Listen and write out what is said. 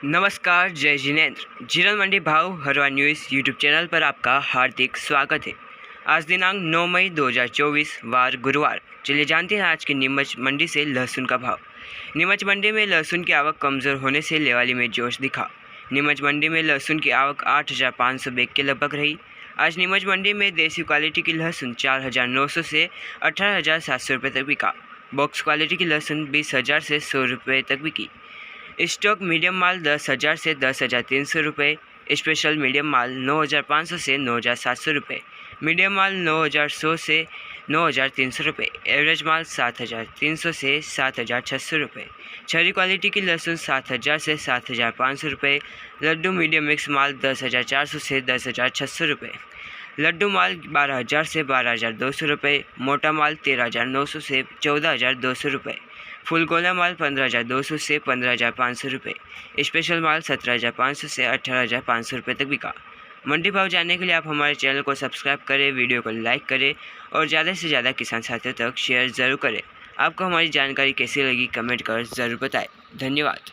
नमस्कार, जय जिनेंद्र। जीरल मंडी भाव हरवा न्यूज़ यूट्यूब चैनल पर आपका हार्दिक स्वागत है। आज दिनांक 9 मई 2024 वार गुरुवार। चलिए जानते हैं आज की नीमच मंडी से लहसुन का भाव। नीमच मंडी में लहसुन की आवक कमज़ोर होने से लेवाली में जोश दिखा। नीमच मंडी में लहसुन की आवक 8,500 बैग के लगभग रही। आज नीमच मंडी में देसी क्वालिटी की लहसुन 4,900 से 18,700 रुपये तक बिका। बॉक्स क्वालिटी की लहसुन 20,000 से 100 रुपये तक बिकी। स्टॉक मीडियम माल 10,000 से 10,300 रुपये, स्पेशल मीडियम माल 9,500 से 9,700 रुपये, मीडियम माल 9,100 से 9,300 रुपये, एवरेज माल 7,300 से 7,600 रुपये। छरी क्वालिटी की लहसुन 7,000 से 7,500 रुपये। लड्डू मीडियम मिक्स माल 10,400 से 10,600 रुपये। लड्डू माल 12,000 से 12,200 रुपये। मोटा माल 13,900 से 14,200 रुपये। फुल गोला माल 15,200 से 15,500 रुपये। स्पेशल माल 17,500 से 18,500 रुपये तक बिका। मंडी भाव जानने के लिए आप हमारे चैनल को सब्सक्राइब करें, वीडियो को लाइक करें और ज़्यादा से ज़्यादा किसान साथियों तक शेयर ज़रूर करें। आपको हमारी जानकारी कैसी लगी कमेंट कर ज़रूर बताएं। धन्यवाद।